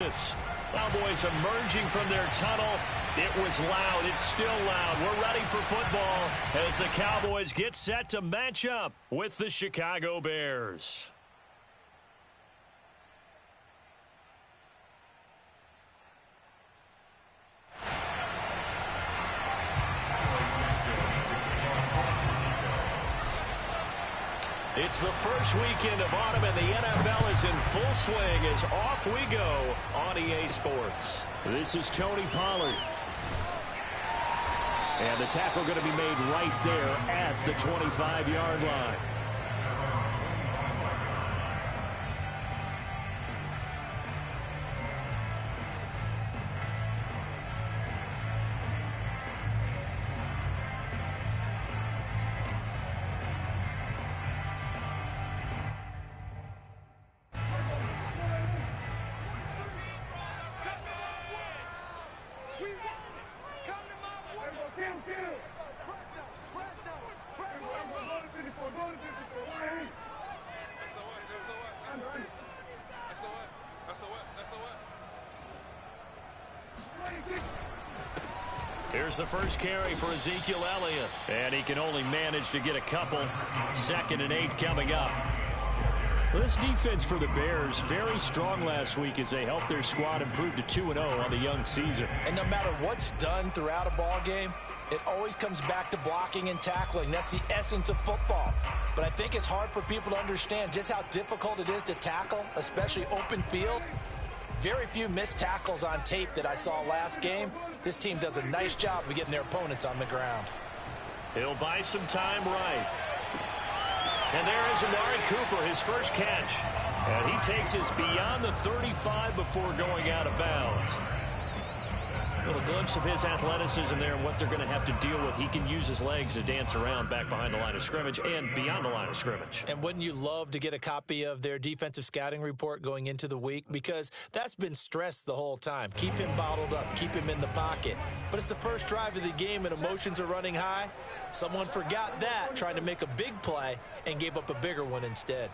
Cowboys emerging from their tunnel. It was loud. It's still loud. We're ready for football as the Cowboys get set to match up with the Chicago Bears. It's the first weekend of autumn, and the NFL is in full swing as off we go on EA Sports. This is Tony Pollard. And the tackle going to be made right there at the 25-yard line. Here's the first carry for Ezekiel Elliott, and he can only manage to get a couple. 2nd and 8 coming up. This defense for the Bears, very strong last week as they helped their squad improve to 2-0 on the young season. And no matter what's done throughout a ball game, it always comes back to blocking and tackling. That's the essence of football. But I think it's hard for people to understand just how difficult it is to tackle, especially open field. Very few missed tackles on tape that I saw last game. This team does a nice job of getting their opponents on the ground. He'll buy some time right. And there is Amari Cooper, his first catch. And he takes us beyond the 35 before going out of bounds. A little glimpse of his athleticism there and what they're going to have to deal with. He can use his legs to dance around back behind the line of scrimmage and beyond the line of scrimmage. And wouldn't you love to get a copy of their defensive scouting report going into the week? Because that's been stressed the whole time. Keep him bottled up. Keep him in the pocket. But it's the first drive of the game and emotions are running high. Someone forgot that, trying to make a big play, and gave up a bigger one instead.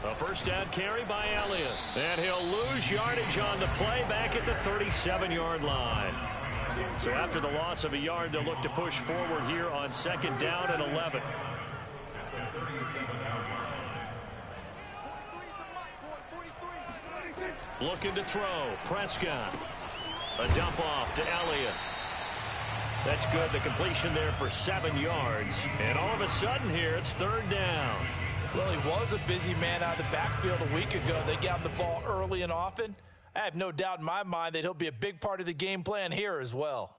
A first down carry by Elliott. And he'll lose yardage on the play back at the 37-yard line. So after the loss of a yard, they'll look to push forward here on 2nd down and 11. Looking to throw. Prescott. A dump off to Elliott. That's good. The completion there for 7 yards. And all of a sudden here, it's 3rd down. Well, he was a busy man out of the backfield a week ago. They got him the ball early and often. I have no doubt in my mind that he'll be a big part of the game plan here as well.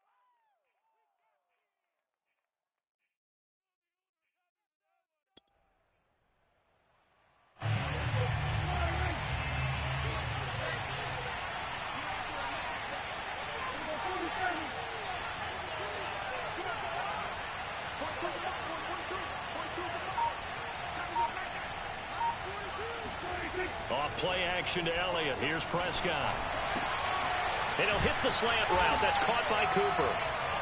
Off play action to Elliott. Here's Prescott. And he'll hit the slant route. That's caught by Cooper.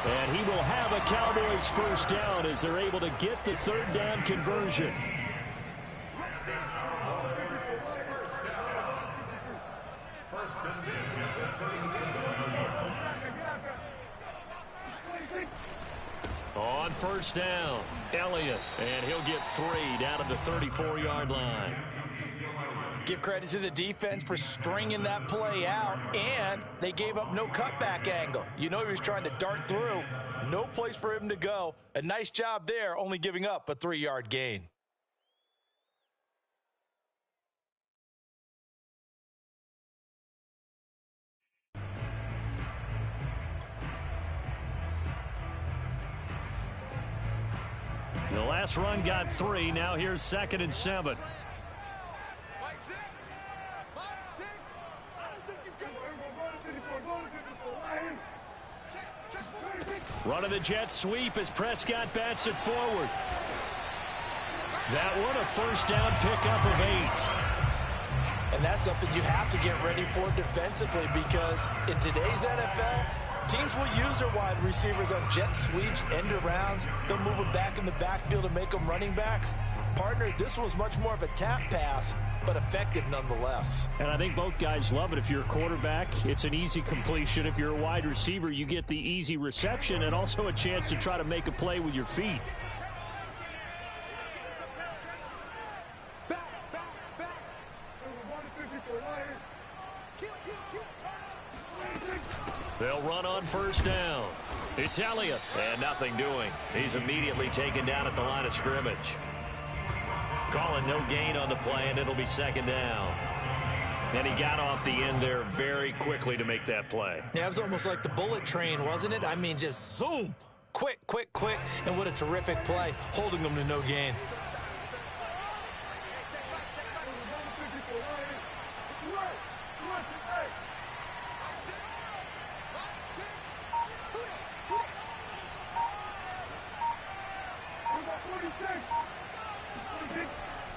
And he will have a Cowboys first down as they're able to get the 3rd down conversion. On 1st down, Elliott. And he'll get 3 down at the 34-yard line. Give credit to the defense for stringing that play out, and they gave up no cutback angle. You know he was trying to dart through. No place for him to go. A nice job there, only giving up a 3-yard gain. The last run got 3. Now here's 2nd and 7. Running the jet sweep as Prescott bats it forward. That one a first down pickup of 8. And that's something you have to get ready for defensively, because in today's NFL, Teams will use their wide receivers on jet sweeps, end arounds. They'll move them back in the backfield to make them running backs. Partner, this was much more of a tap pass, but effective nonetheless. And I think both guys love it. If you're a quarterback, it's an easy completion. If you're a wide receiver, you get the easy reception and also a chance to try to make a play with your feet. They'll run on first down. It's Elliott, and nothing doing. He's immediately taken down at the line of scrimmage. Calling no gain on the play, and it'll be second down. And he got off the end there very quickly to make that play. Yeah, it was almost like the bullet train, wasn't it? I mean, just zoom. Quick, quick, quick. And what a terrific play, holding them to no gain.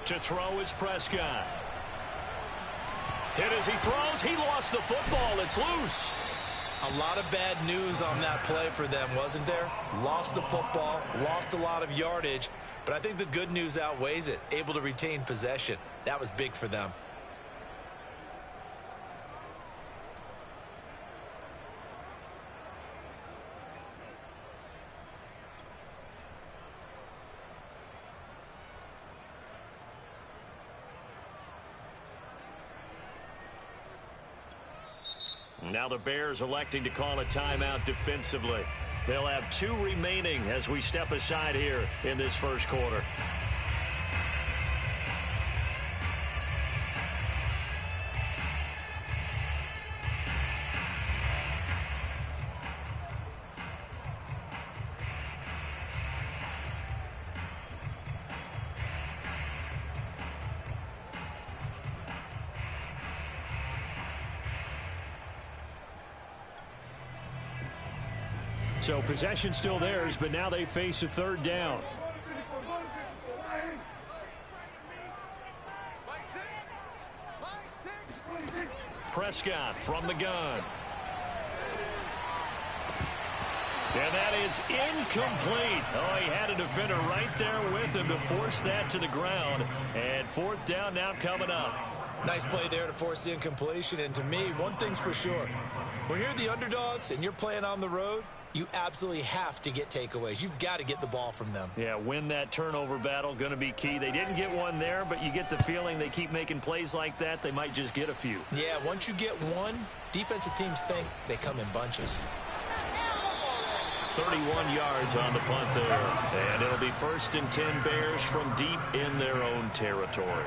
To throw is Prescott. Hit as he throws. He lost the football. It's loose. A lot of bad news on that play for them, wasn't there? Lost the football, lost a lot of yardage, but I think the good news outweighs it. Able to retain possession. That was big for them. Now the Bears electing to call a timeout defensively. They'll have 2 remaining as we step aside here in this first quarter. So possession still theirs, but now they face a third down. Prescott from the gun. And that is incomplete. Oh, he had a defender right there with him to force that to the ground. And fourth down now coming up. Nice play there to force the incompletion. And to me, one thing's for sure. When you're the underdogs and you're playing on the road, you absolutely have to get takeaways. You've got to get the ball from them. Yeah, win that turnover battle, going to be key. They didn't get one there, but you get the feeling they keep making plays like that, they might just get a few. Yeah, once you get one, defensive teams think they come in bunches. 31 yards on the punt there. And it'll be 1st and 10 Bears from deep in their own territory.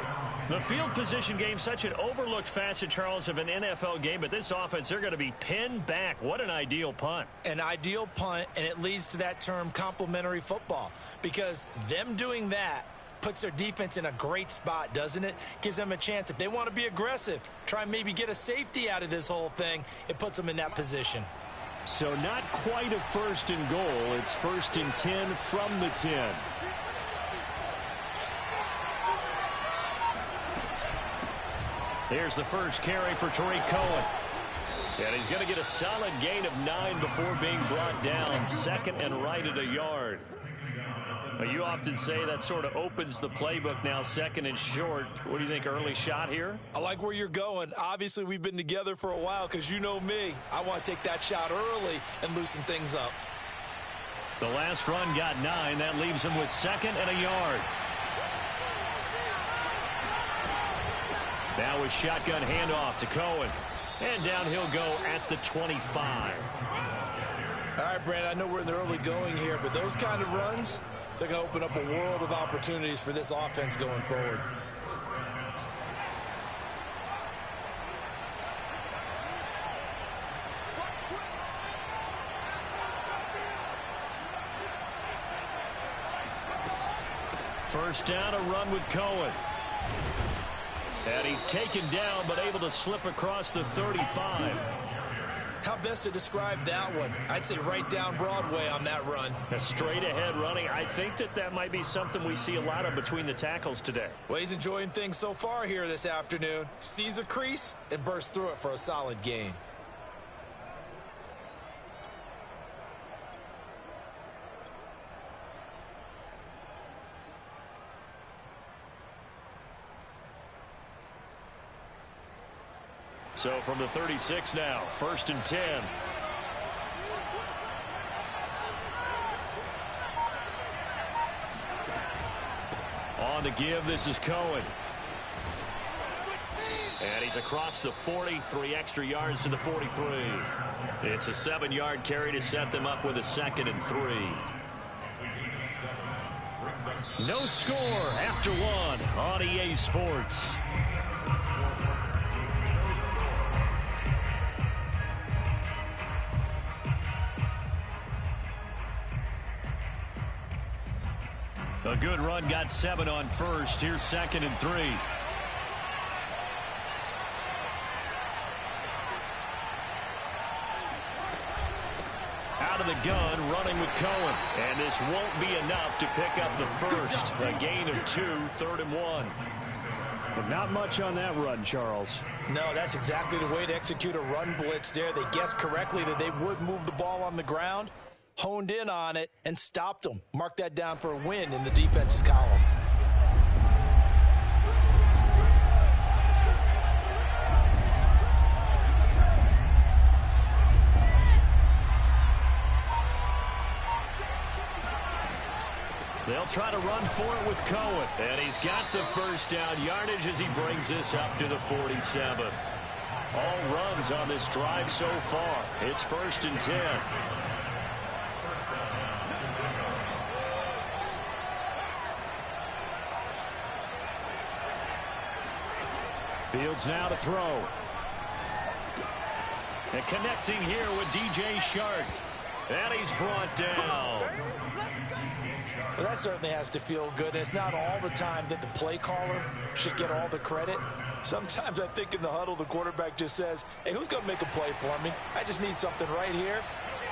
The field position game, such an overlooked facet, Charles, of an NFL game, but this offense, they're going to be pinned back. What an ideal punt. An ideal punt, and it leads to that term complementary football, because them doing that puts their defense in a great spot, doesn't it? Gives them a chance. If they want to be aggressive, try and maybe get a safety out of this whole thing, it puts them in that position. So not quite a 1st and goal. It's 1st and 10 from the 10. Here's the first carry for Tariq Cohen. And he's going to get a solid gain of 9 before being brought down. 2nd and right at a yard. Now, you often say that sort of opens the playbook now, 2nd and short. What do you think, early shot here? I like where you're going. Obviously, we've been together for a while because you know me. I want to take that shot early and loosen things up. The last run got 9. That leaves him with 2nd and a yard. Now with shotgun handoff to Cohen. And down he'll go at the 25. All right, Brand, I know we're in the early going here, but those kind of runs, they're going to open up a world of opportunities for this offense going forward. First down, a run with Cohen. And he's taken down, but able to slip across the 35. How best to describe that one? I'd say right down Broadway on that run. A straight ahead running. I think that might be something we see a lot of between the tackles today. Well, he's enjoying things so far here this afternoon. Sees a crease and bursts through it for a solid gain. So from the 36 now, 1st and 10. On the give, this is Cohen. And he's across the 40, 3 extra yards to the 43. It's a 7-yard carry to set them up with a 2nd and 3. No score after 1 on EA Sports. A good run got 7 on 1st. Here's 2nd and 3. Out of the gun, running with Cohen. And this won't be enough to pick up the first. A gain of 2, 3rd and 1. But not much on that run, Charles. No, that's exactly the way to execute a run blitz there. They guessed correctly that they would move the ball on the ground, honed in on it, and stopped them. Mark that down for a win in the defense's column. They'll try to run for it with Cohen. And he's got the first down yardage as he brings this up to the 47. All runs on this drive so far. It's 1st and 10. Fields now to throw. And connecting here with DJ Shark. And he's brought down. Well, that certainly has to feel good. And it's not all the time that the play caller should get all the credit. Sometimes I think in the huddle, the quarterback just says, hey, who's going to make a play for me? I just need something right here.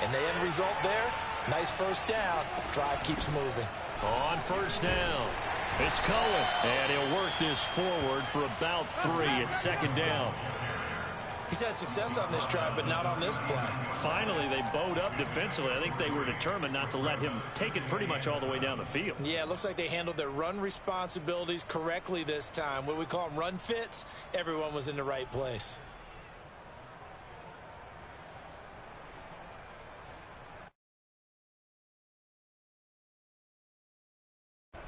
And the end result there, nice first down. Drive keeps moving. On 1st down, it's Cohen. And he'll work this forward for about 3 at 2nd down. He's had success on this drive, but not on this play. Finally, they bowed up defensively. I think they were determined not to let him take it pretty much all the way down the field. Yeah, it looks like they handled their run responsibilities correctly this time. What we call them run fits, everyone was in the right place.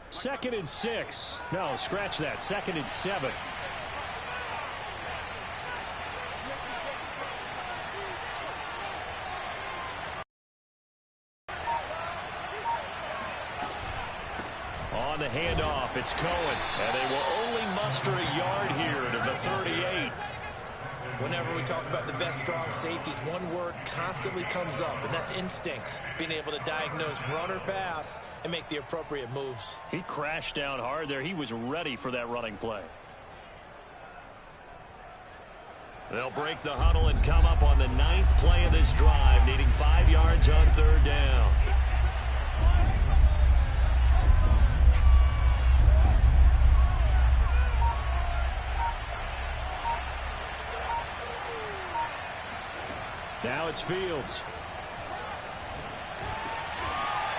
Second and 6. No, scratch that. 2nd and 7. On the handoff, it's Cohen. And they will only muster a yard here to the 38. Whenever we talk about the best strong safeties, one word constantly comes up, and that's instincts. Being able to diagnose run or pass and make the appropriate moves. He crashed down hard there. He was ready for that running play. They'll break the huddle and come up on the 9th play of this drive, needing 5 yards on 3rd down. Now it's Fields.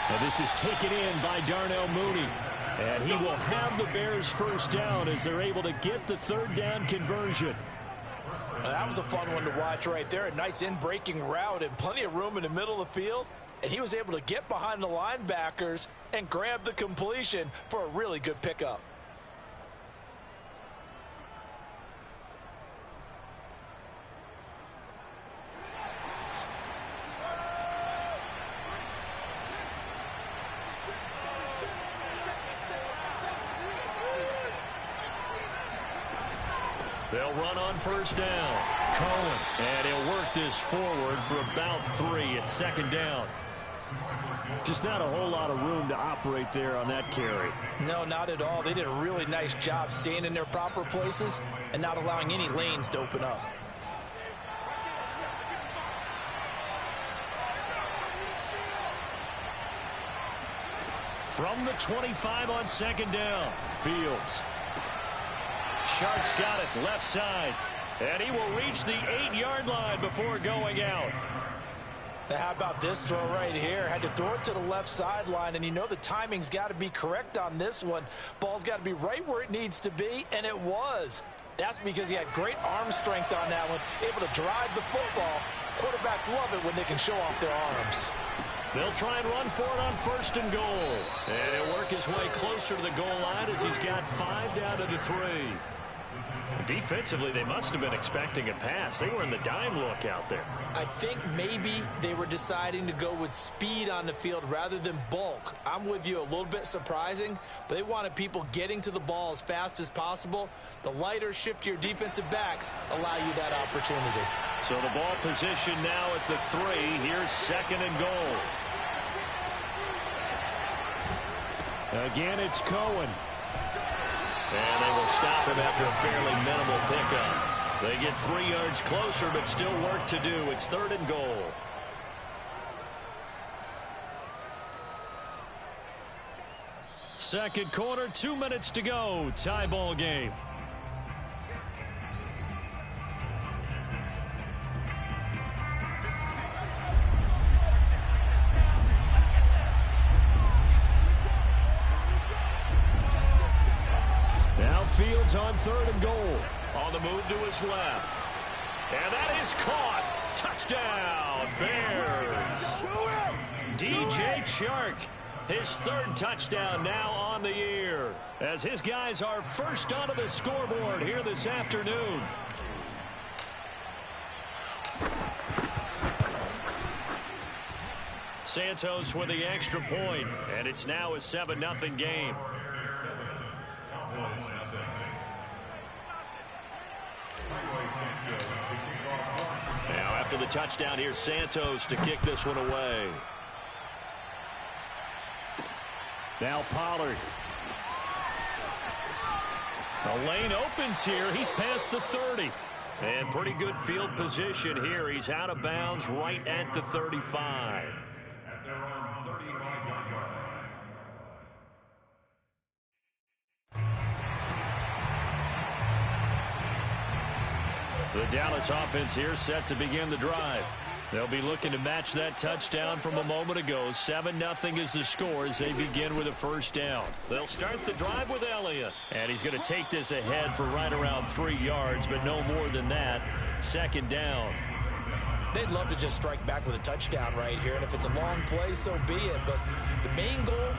And this is taken in by Darnell Mooney. And he will have the Bears first down as they're able to get the 3rd down conversion. That was a fun one to watch right there. A nice in-breaking route and plenty of room in the middle of the field. And he was able to get behind the linebackers and grab the completion for a really good pickup. They'll run on 1st down. Cohen. And he'll work this forward for about 3 at 2nd down. Just not a whole lot of room to operate there on that carry. No, not at all. They did a really nice job staying in their proper places and not allowing any lanes to open up. From the 25 on 2nd down. Fields. Shark's got it left side. And he will reach the 8-yard line before going out. Now, how about this throw right here? Had to throw it to the left sideline, and you know the timing's got to be correct on this one. Ball's got to be right where it needs to be, and it was. That's because he had great arm strength on that one, able to drive the football. Quarterbacks love it when they can show off their arms. They'll try and run for it on 1st and goal. And he'll work his way closer to the goal line as he's got 5 down to the 3. Defensively, they must have been expecting a pass. They were in the dime look out there. I think maybe they were deciding to go with speed on the field rather than bulk. I'm with you, a little bit surprising, but they wanted people getting to the ball as fast as possible. The lighter, shiftier defensive backs allow you that opportunity. So the ball position now at the 3. Here's 2nd and goal. Again, it's Cohen. And they will stop him after a fairly minimal pickup. They get 3 yards closer, but still work to do. It's 3rd and goal. Second quarter, 2 minutes to go. Tie ball game. Fields on 3rd and goal. On the move to his left. And that is caught. Touchdown, Bears. DJ Chark, his 3rd touchdown now on the year, as his guys are first onto the scoreboard here this afternoon. Santos with the extra point, and it's now a 7-0 game. Now after the touchdown, here's Santos to kick this one away. Now Pollard. The lane opens here. He's past the 30. And pretty good field position here. He's out of bounds right at the 35. The Dallas offense here set to begin the drive. They'll be looking to match that touchdown from a moment ago. 7-0 is the score as they begin with a 1st down. They'll start the drive with Elliott. And he's going to take this ahead for right around 3 yards, but no more than that. 2nd down. They'd love to just strike back with a touchdown right here, and if it's a long play, so be it. But the main goal,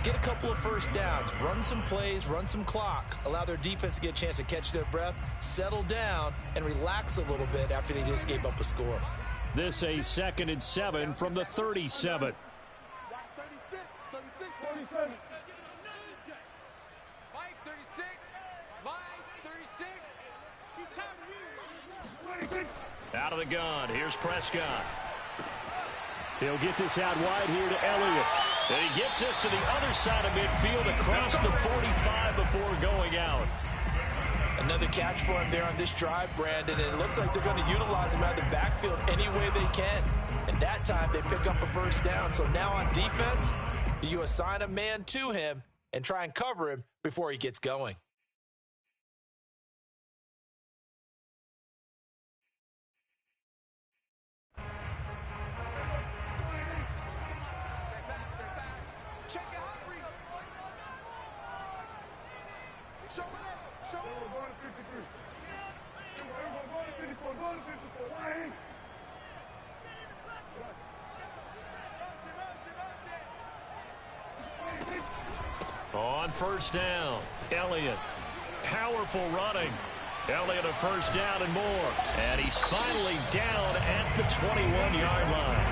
get a couple of 1st downs, run some plays, run some clock, allow their defense to get a chance to catch their breath, settle down, and relax a little bit after they just gave up a score. This a 2nd and 7 from the 37. Out of the gun, here's Prescott. He'll get this out wide here to Elliott. And he gets this to the other side of midfield across the 45 before going out. Another catch for him there on this drive, Brandon, and it looks like they're going to utilize him out of the backfield any way they can. And that time they pick up a 1st down. So now on defense, do you assign a man to him and try and cover him before he gets going? On 1st down, Elliott. Powerful running. Elliott a 1st down and more. And he's finally down at the 21-yard line.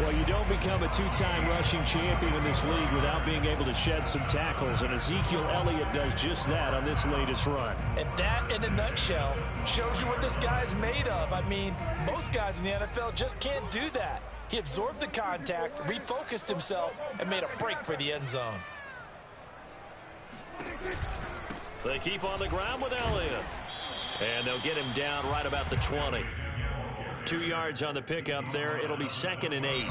Well, you don't become a 2-time rushing champion in this league without being able to shed some tackles, and Ezekiel Elliott does just that on this latest run. And that, in a nutshell, shows you what this guy's made of. I mean, most guys in the NFL just can't do that. He absorbed the contact, refocused himself, and made a break for the end zone. They keep on the ground with Elliott. And they'll get him down right about the 20. 2 yards on the pickup there. It'll be 2nd and 8.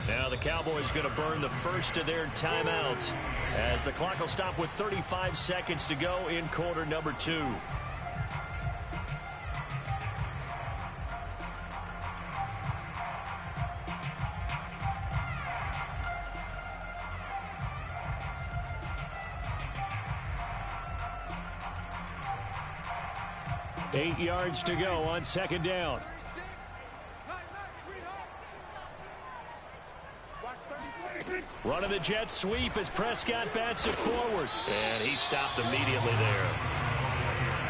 Now the Cowboys going to burn the first of their timeouts as the clock will stop with 35 seconds to go in quarter number 2. 8 yards to go on second down. Running the jet sweep as Prescott bats it forward. And he stopped immediately there.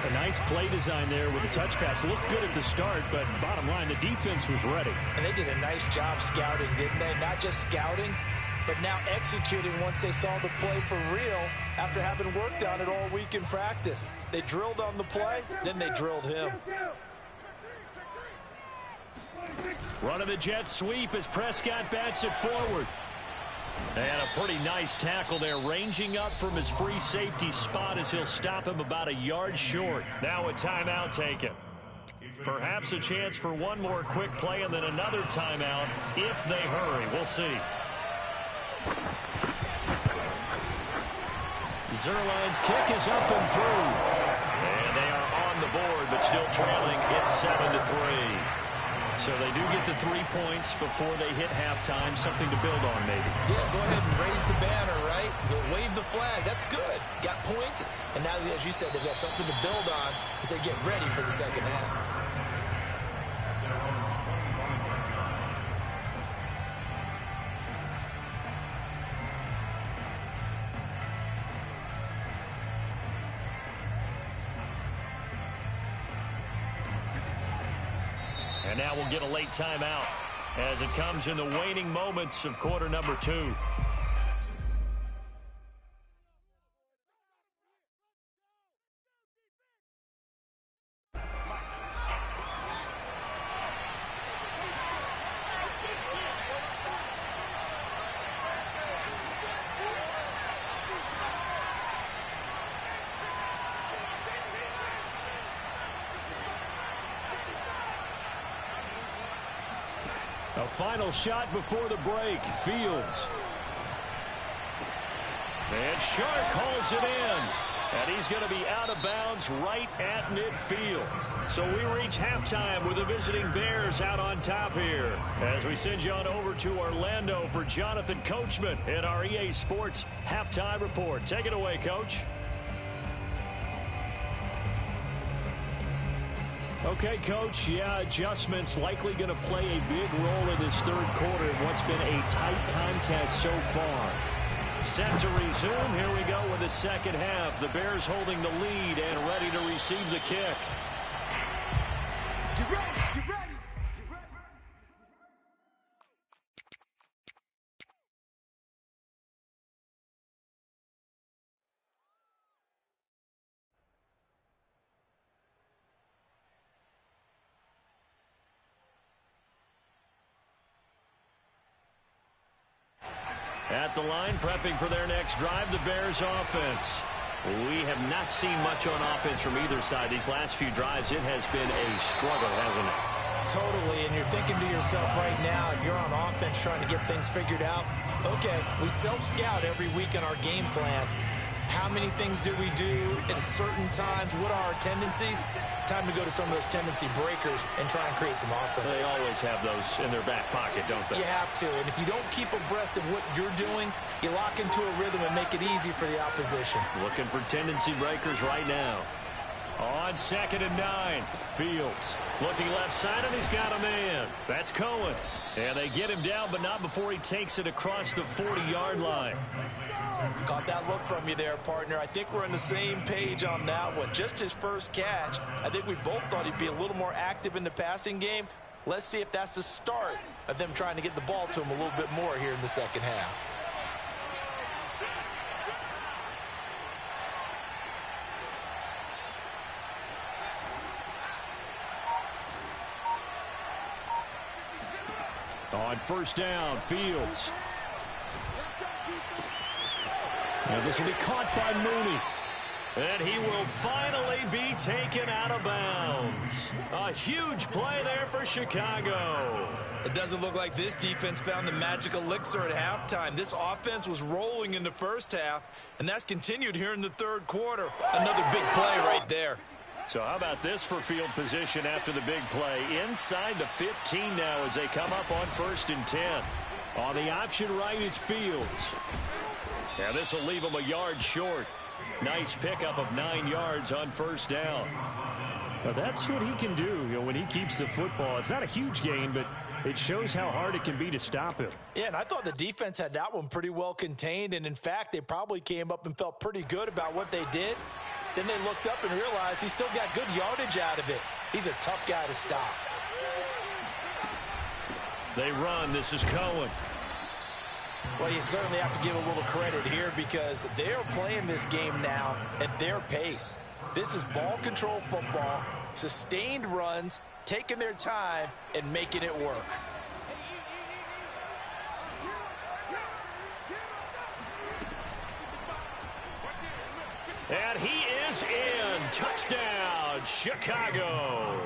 A nice play design there with the touch pass. Looked good at the start, but bottom line, the defense was ready. And they did a nice job scouting, didn't they? Not just scouting, but now executing once they saw the play for real after having worked on it all week in practice. They drilled on the play, then they drilled him. Running the jet sweep as Prescott bats it forward. And a pretty nice tackle there, ranging up from his free safety spot as he'll stop him about a yard short. Now a timeout taken. Perhaps a chance for one more quick play and then another timeout if they hurry. We'll see. Zerline's kick is up and through. And they are on the board, but still trailing. It's 7-3. So they do get the 3 points before they hit halftime. Something to build on, maybe. Yeah, go ahead and raise the banner, right? Go wave the flag. That's good. Got points. And now, as you said, they've got something to build on as they get ready for the second half. And now we'll get a late timeout as it comes in the waning moments of quarter number 2. A final shot before the break. Fields. And Shark hauls it in. And he's going to be out of bounds right at midfield. So we reach halftime with the visiting Bears out on top here. As we send you on over to Orlando for Jonathan Coachman in our EA Sports Halftime Report. Take it away, Coach. Okay, Coach, yeah, adjustments likely going to play a big role in this third quarter in what's been a tight contest so far. Set to resume. Here we go with the second half. The Bears holding the lead and ready to receive the kick. Get ready, get ready. At the line, prepping for their next drive, the Bears offense. We have not seen much on offense from either side. These last few drives, it has been a struggle, hasn't it? Totally, and you're thinking to yourself right now, if you're on offense trying to get things figured out, okay, we self-scout every week in our game plan. How many things do we do at certain times? What are our tendencies? Time to go to some of those tendency breakers and try and create some offense. They always have those in their back pocket, don't they? You have to, and if you don't keep abreast of what you're doing, you lock into a rhythm and make it easy for the opposition. Looking for tendency breakers right now. On 2nd and 9, Fields looking left side, and he's got a man. That's Cohen. And they get him down, but not before he takes it across the 40-yard line. Caught that look from you there, partner. I think we're on the same page on that one. Just his first catch. I think we both thought he'd be a little more active in the passing game. Let's see if that's the start of them trying to get the ball to him a little bit more here in the second half. On first down, Fields. And this will be caught by Mooney. And he will finally be taken out of bounds. A huge play there for Chicago. It doesn't look like this defense found the magical elixir at halftime. This offense was rolling in the first half, and that's continued here in the third quarter. Another big play right there. So how about this for field position after the big play? Inside the 15 now as they come up on 1st and 10. On the option right is Fields. Yeah, this will leave him a yard short. Nice pickup of 9 yards on first down. Well, that's what he can do, when he keeps the football. It's not a huge gain, but it shows how hard it can be to stop him. Yeah, and I thought the defense had that one pretty well contained, and in fact, they probably came up and felt pretty good about what they did. Then they looked up and realized he still got good yardage out of it. He's a tough guy to stop. They run. This is Cohen. Well, you certainly have to give a little credit here because they are playing this game now at their pace. This is ball control football, sustained runs, taking their time and making it work. And he is in. Touchdown, Chicago.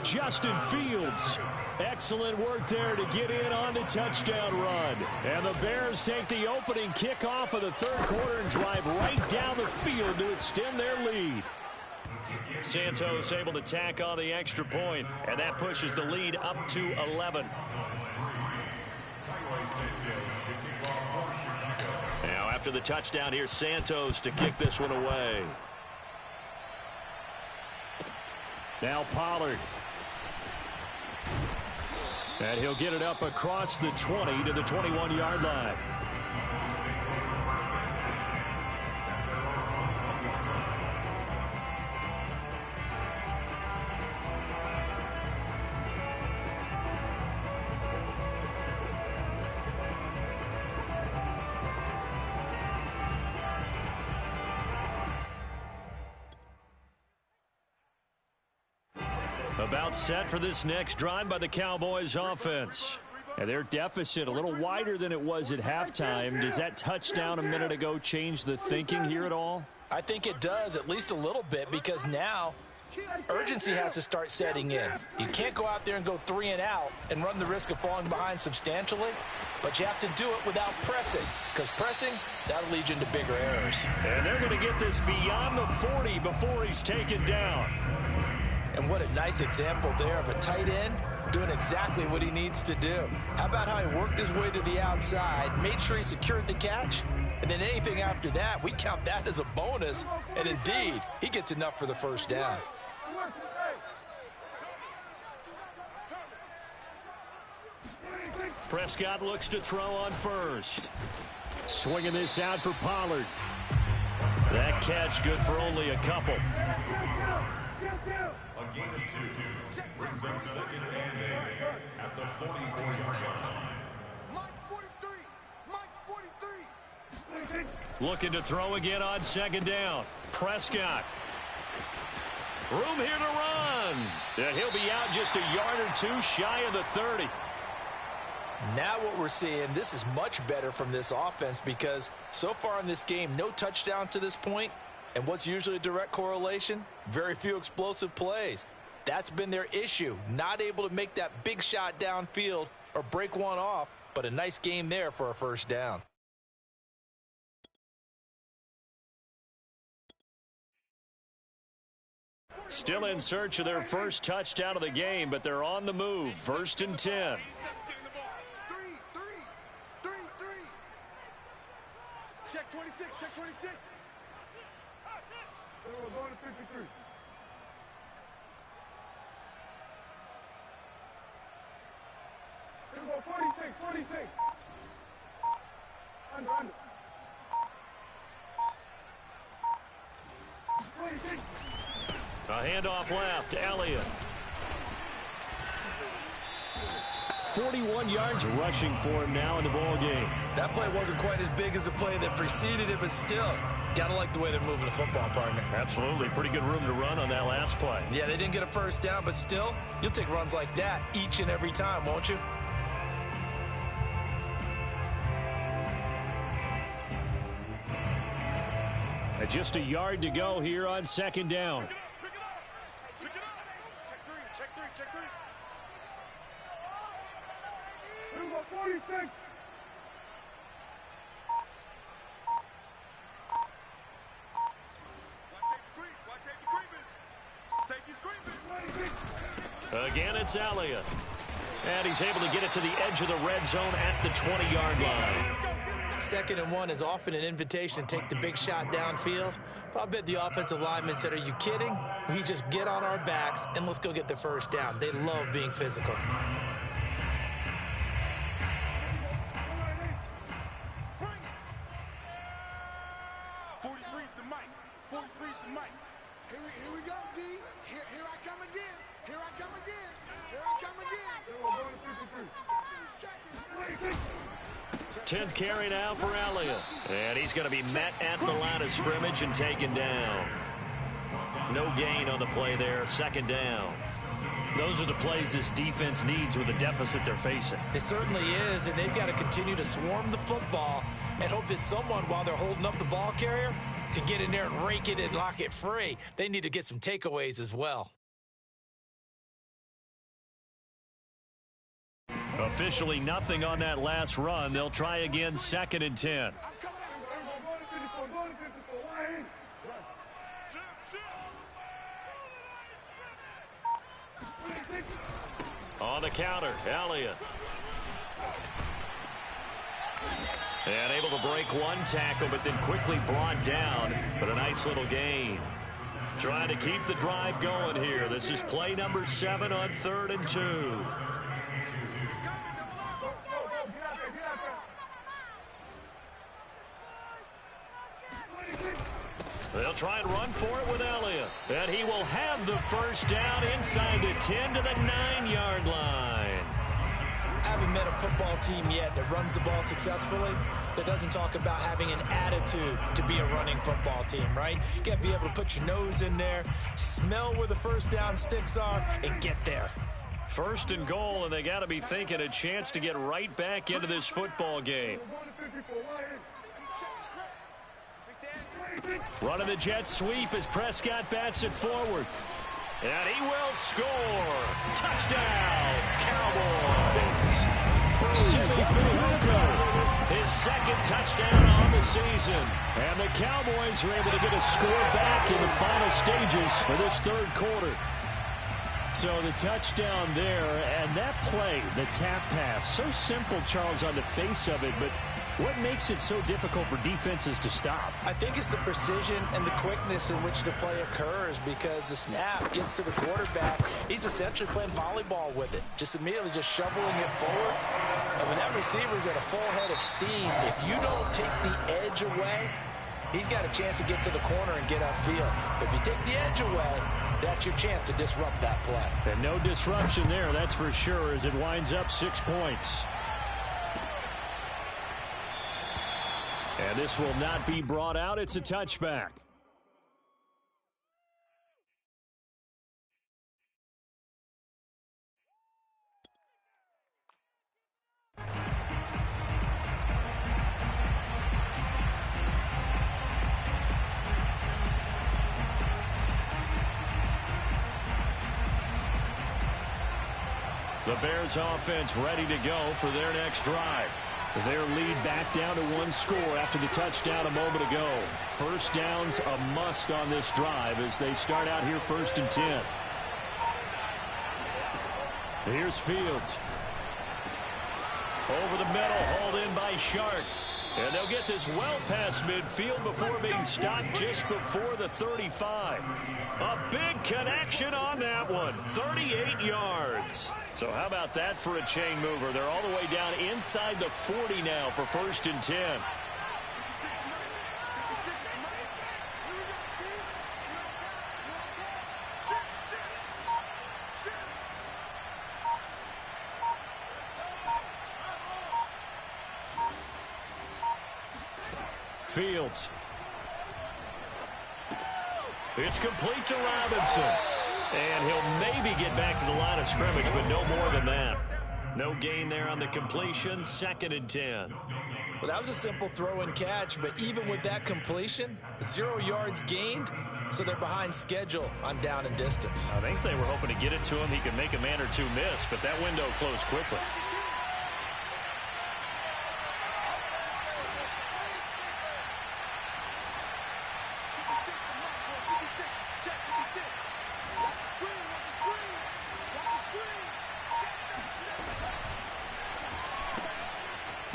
Justin Fields. Excellent work there to get in on the touchdown run. And the Bears take the opening kickoff of the third quarter and drive right down the field to extend their lead. Santos able to tack on the extra point, and that pushes the lead up to 11. Now after the touchdown, here's Santos to kick this one away. Now Pollard. And he'll get it up across the 20 to the 21-yard line. About set for this next drive by the Cowboys offense. And their deficit a little wider than it was at halftime. Does that touchdown a minute ago change the thinking here at all? I think it does, at least a little bit, because now urgency has to start setting in. You can't go out there and go 3 and out and run the risk of falling behind substantially, but you have to do it without pressing, because pressing, that'll lead you into bigger errors. And they're going to get this beyond the 40 before he's taken down. And what a nice example there of a tight end doing exactly what he needs to do. How about how he worked his way to the outside, made sure he secured the catch, and then anything after that, we count that as a bonus. And indeed, he gets enough for the first down. Prescott looks to throw on first. Swinging this out for Pollard. That catch good for only a couple. A gain of 2 brings up 2nd and 8 at the 44-yard line. Mike's 43. Looking to throw again on 2nd down. Prescott. Room here to run. And he'll be out just a yard or 2 shy of the 30. Now what we're seeing, this is much better from this offense because so far in this game, no touchdown to this point. And what's usually a direct correlation? Very few explosive plays. That's been their issue. Not able to make that big shot downfield or break one off, but a nice game there for a first down. Still in search of their first touchdown of the game, but they're on the move. 1st and 10. Check 26, check 26. We're going to 53. We're going 46, 46. Under. 46. A handoff left, Elliott. 41 yards rushing for him now in the ball game. That play wasn't quite as big as the play that preceded it, but still, gotta like the way they're moving the football, partner. Absolutely. Pretty good room to run on that last play. Yeah, they didn't get a first down, but still, you'll take runs like that each and every time, won't you? And just a yard to go here on 2nd down. Pick it up. Check 3, check 3. We're going 46. Again, it's Elliott. And he's able to get it to the edge of the red zone at the 20-yard line. 2nd and 1 is often an invitation to take the big shot downfield. But I bet the offensive linemen said, are you kidding? We just get on our backs and let's go get the first down. They love being physical. Here we go, D. Here I come again. Here I come again. Here I come again. 10th carry now for Elliott. And he's going to be met at the line of scrimmage and taken down. No gain on the play there. 2nd down. Those are the plays this defense needs with the deficit they're facing. It certainly is, and they've got to continue to swarm the football and hope that someone, while they're holding up the ball carrier, can get in there and rake it and lock it free. They need to get some takeaways as well. Officially nothing on that last run. They'll try again 2nd and 10. On the counter, Elliott. And able to break one tackle, but then quickly brought down. But a nice little gain. Trying to keep the drive going here. This is play number 7 on 3rd and 2. They'll try and run for it with Elliott. And he will have the first down inside the 10 to the 9-yard line. I haven't met a football team yet that runs the ball successfully that doesn't talk about having an attitude to be a running football team, right? You got to be able to put your nose in there, smell where the first down sticks are, and get there. 1st and goal, and they got to be thinking a chance to get right back into this football game. Running the jet sweep as Prescott bats it forward. And he will score. Touchdown, Cowboys. Simi Fehoko, his 2nd touchdown on the season. And the Cowboys are able to get a score back in the final stages of this 3rd quarter. So the touchdown there, and that play, the tap pass, so simple, Charles, on the face of it, but what makes it so difficult for defenses to stop? I think it's the precision and the quickness in which the play occurs, because the snap gets to the quarterback. He's essentially playing volleyball with it, just immediately just shoveling it forward. And when that receiver's at a full head of steam, if you don't take the edge away, he's got a chance to get to the corner and get upfield. But if you take the edge away, that's your chance to disrupt that play. And no disruption there, that's for sure, as it winds up 6 points. And this will not be brought out. It's a touchback. The Bears offense ready to go for their next drive. Their lead back down to 1 score after the touchdown a moment ago. First down's a must on this drive as they start out here 1st and 10. Here's Fields. Over the middle, hauled in by Shark. And they'll get this well past midfield before being stopped just before the 35. A big connection on that one. 38 yards. So how about that for a chain mover? They're all the way down inside the 40 now for 1st and 10. Fields. It's complete to Robinson. And he'll maybe get back to the line of scrimmage, but no more than that. No gain there on the completion. 2nd and 10. Well, that was a simple throw and catch, but even with that completion, 0 yards gained, so they're behind schedule on down and distance. I think they were hoping to get it to him. He could make a man or two miss, but that window closed quickly.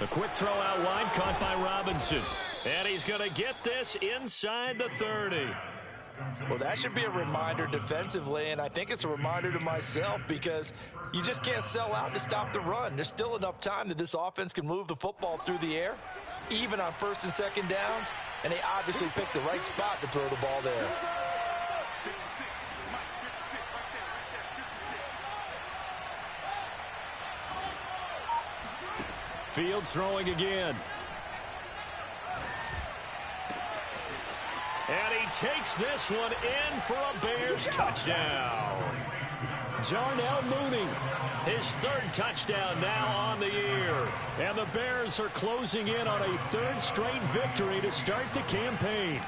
A quick throw out wide, caught by Robinson. And he's going to get this inside the 30. Well, that should be a reminder defensively, and I think it's a reminder to myself because you just can't sell out to stop the run. There's still enough time that this offense can move the football through the air, even on first and second downs, and they obviously picked the right spot to throw the ball there. Fields throwing again. And he takes this one in for a Bears touchdown. Darnell Mooney, his third touchdown now on the year. And the Bears are closing in on a third straight victory to start the campaign.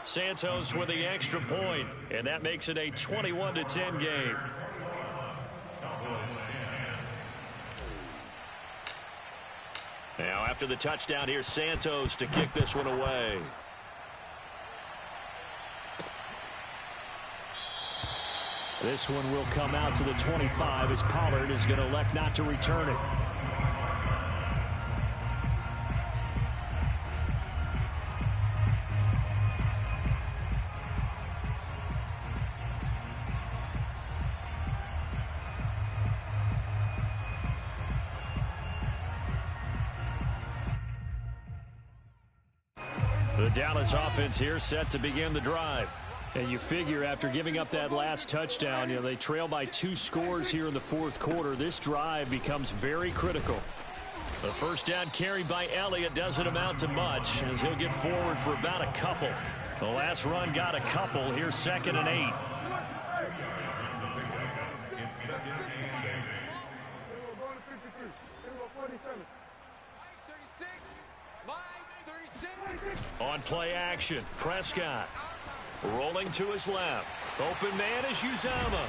Santos with the extra point, and that makes it a 21-10 game. Now after the touchdown, here's Santos to kick this one away. This one will come out to the 25 as Pollard is going to elect not to return it. The Dallas offense here set to begin the drive. And you figure after giving up that last touchdown, they trail by 2 scores here in the fourth quarter. This drive becomes very critical. The first down carried by Elliott doesn't amount to much as he'll get forward for about a couple. The last run got a couple. Here's 2nd and 8. On play action, Prescott rolling to his left. Open man is Uzama.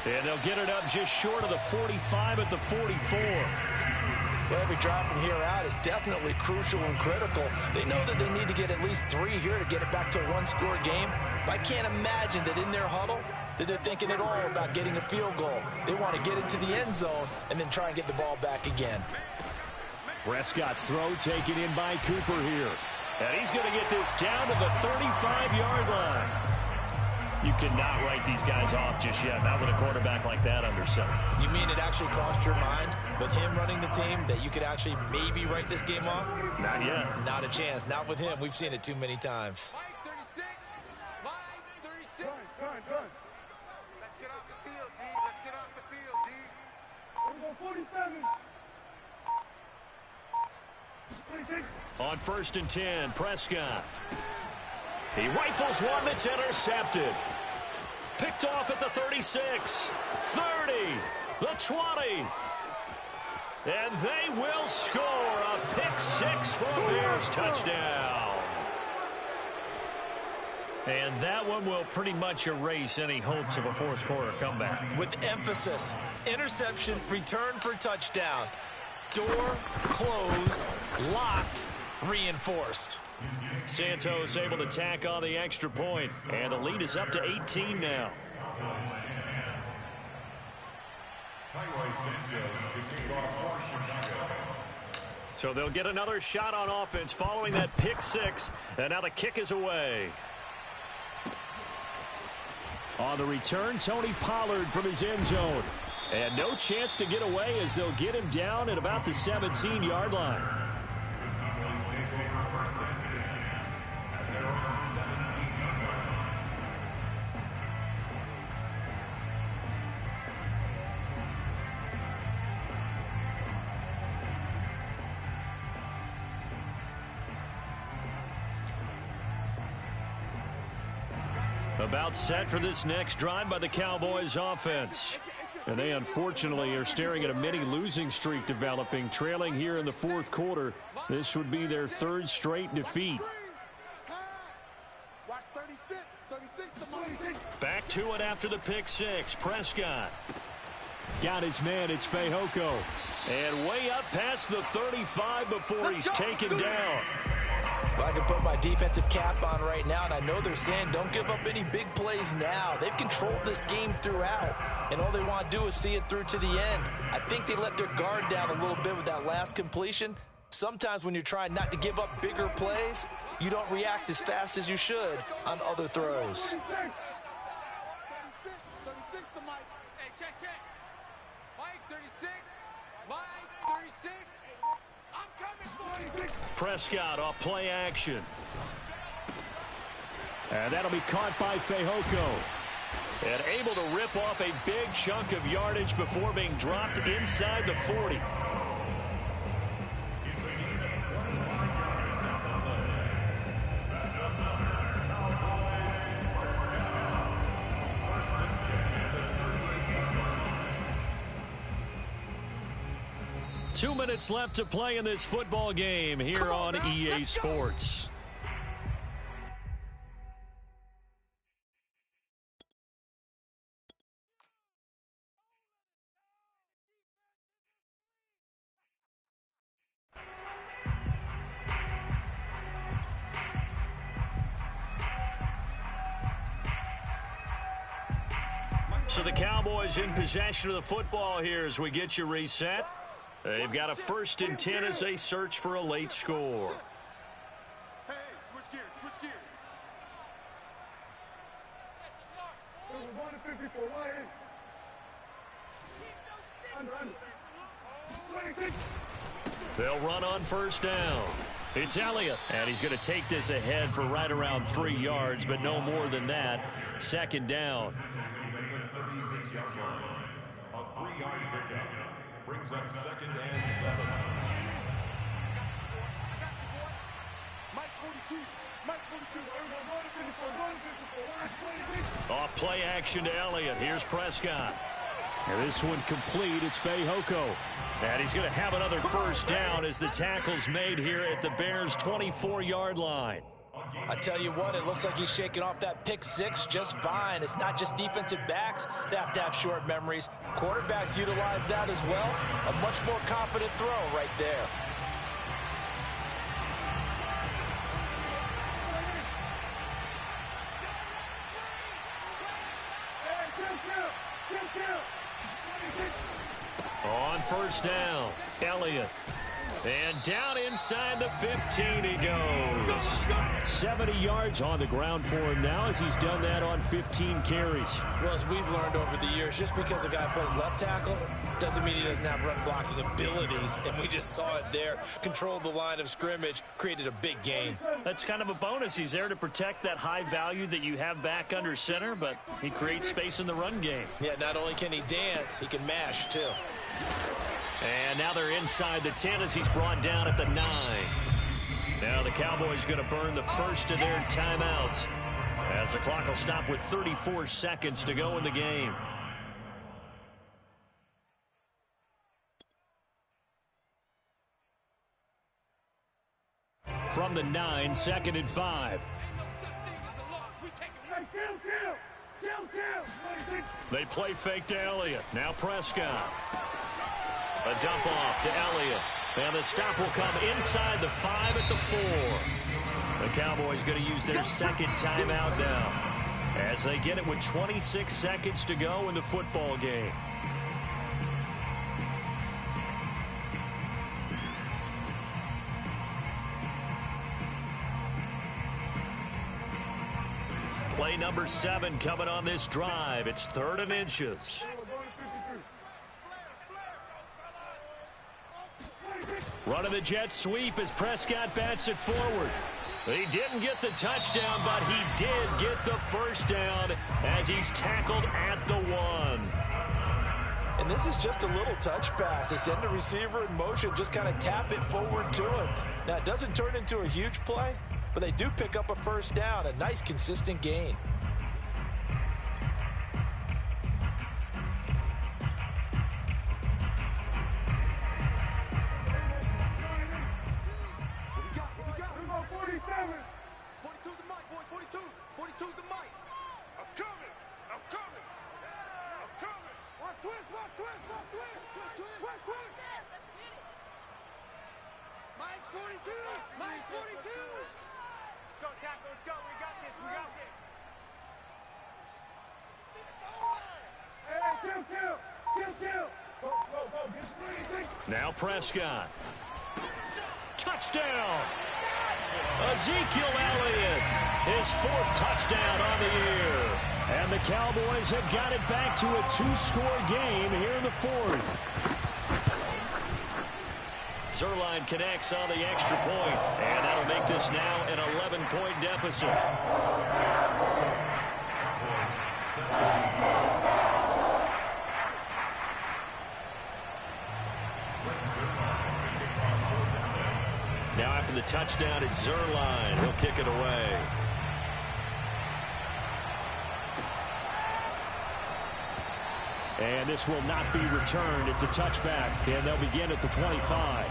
And they'll get it up just short of the 45 at the 44. Well, every drive from here out is definitely crucial and critical. They know that they need to get at least 3 here to get it back to a 1-score game. But I can't imagine that in their huddle that they're thinking at all about getting a field goal. They want to get into the end zone and then try and get the ball back again. Prescott's throw taken in by Cooper here. And he's going to get this down to the 35-yard line. You cannot write these guys off just yet, not with a quarterback like that under center. You mean it actually crossed your mind with him running the team that you could actually maybe write this game off? Not yet. Not a chance. Not with him. We've seen it too many times. Let's get off the field, D. Let's get off the field, D. 47. On 1st and 10, Prescott. He rifles one that's intercepted. Picked off at the 36, 30, the 20. And they will score a pick 6 for a Bears touchdown. And that one will pretty much erase any hopes of a fourth quarter comeback. With emphasis, interception, return for touchdown. Door closed, locked, reinforced. Santos able to tack on the extra point, and the lead is up to 18 now. So they'll get another shot on offense following that pick 6, and now the kick is away. On the return, Tony Pollard from his end zone. And no chance to get away as they'll get him down at about the 17-yard line. About set for this next drive by the Cowboys offense. And they unfortunately are staring at a mini losing streak developing, trailing here in the fourth quarter. This would be their 3rd straight defeat. Back to it after the pick 6. Prescott. Got his man, it's Fehoko. And way up past the 35 before he's taken down. Well, I can put my defensive cap on right now, and I know they're saying don't give up any big plays now. They've controlled this game throughout, and all they want to do is see it through to the end. I think they let their guard down a little bit with that last completion. Sometimes when you're trying not to give up bigger plays, you don't react as fast as you should on other throws. 36 to Mike. Hey, check. Mike, 36. Mike, 36. I'm coming for you. Prescott off play action. And that'll be caught by Fehoko. And able to rip off a big chunk of yardage before being dropped inside the 40. Two minutes left to play in this football game here on EA Sports. So the Cowboys in possession of the football here as we get you reset. They've got a 1st and 10 as they search for a late score. Hey, switch gears. They'll run on 1st down. It's Elliott, and he's going to take this ahead for right around 3 yards, but no more than that. 2nd down. 36-yard line. A 3-yard pickup brings up 2nd and 7. Mike 42. Off play action to Elliott. Here's Prescott. And this one complete. It's Fehoko. And he's going to have another 1st down as the tackle's made here at the Bears' 24-yard line. I tell you what, it looks like he's shaking off that pick 6 just fine. It's not just defensive backs that have to have short memories. Quarterbacks utilize that as well. A much more confident throw right there. On 1st down, Elliott. And down inside the 15 he goes. 70 yards on the ground for him now as he's done that on 15 carries. Well, as we've learned over the years, just because a guy plays left tackle doesn't mean he doesn't have run blocking abilities. And we just saw it there. Controlled the line of scrimmage, created a big gain. That's kind of a bonus. He's there to protect that high value that you have back under center, but he creates space in the run game. Yeah, not only can he dance, he can mash too. And now they're inside the 10 as he's brought down at the 9. Now the Cowboys going to burn the first of their timeouts as the clock will stop with 34 seconds to go in the game. From the 9, 2nd and 5. They play fake to Elliott. Now Prescott. A dump off to Elliott. And the stop will come inside the 5 at the 4. The Cowboys going to use their 2nd timeout now as they get it with 26 seconds to go in the football game. Play number 7 coming on this drive. It's 3rd and inches. Running the jet sweep as Prescott bats it forward. He didn't get the touchdown, but he did get the 1st down as he's tackled at the 1. And this is just a little touch pass. They send the receiver in motion, just kind of tap it forward to him. Now, it doesn't turn into a huge play, but they do pick up a 1st down, a nice, consistent gain. Mike's 42. Mike's 42. go, tackle. Let's go. We got this. We got this. Now Prescott. Touchdown! Ezekiel Elliott, his 4th touchdown on the year. And the Cowboys have got it back to a 2-score game here in the 4th. Zerline connects on the extra point, and that'll make this now an 11-point deficit. Now after the touchdown, it's Zerline. He'll kick it away. And this will not be returned. It's a touchback, and they'll begin at the 25.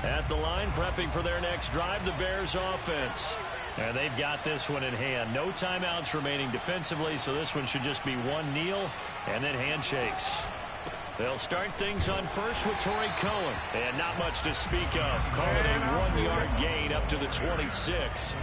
At the line, prepping for their next drive, the Bears offense. And they've got this one in hand. No timeouts remaining defensively, so this one should just be one kneel and then handshakes. They'll start things on first with Torrey Cohen. And not much to speak of. Call it a 1-yard gain up to the 26.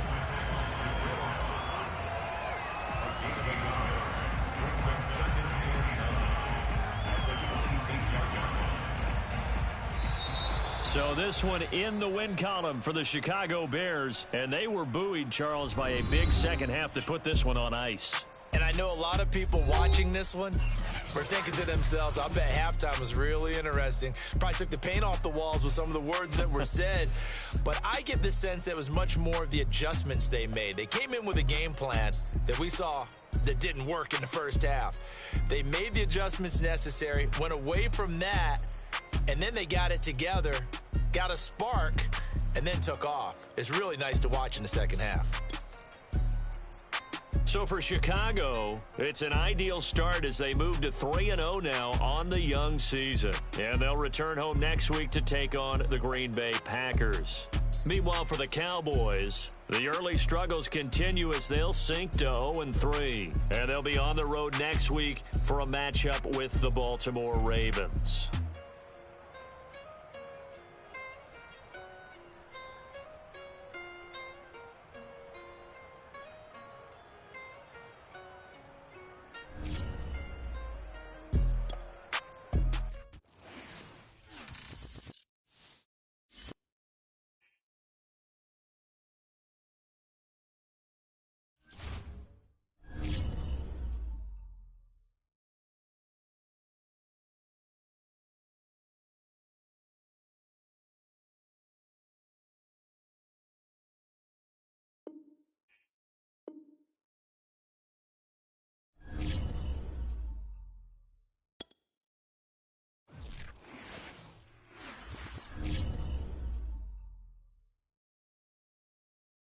So this one in the win column for the Chicago Bears. And they were buoyed, Charles, by a big second half that put this one on ice. And I know a lot of people watching this one were thinking to themselves, I bet halftime was really interesting. Probably took the paint off the walls with some of the words that were said. But I get the sense that it was much more of the adjustments they made. They came in with a game plan that we saw that didn't work in the first half. They made the adjustments necessary, went away from that, and then they got it together, got a spark, and then took off. It's really nice to watch in the second half. So for Chicago, it's an ideal start as they move to 3-0 now on the young season. And they'll return home next week to take on the Green Bay Packers. Meanwhile, for the Cowboys, the early struggles continue as they'll sink to 0-3. And they'll be on the road next week for a matchup with the Baltimore Ravens.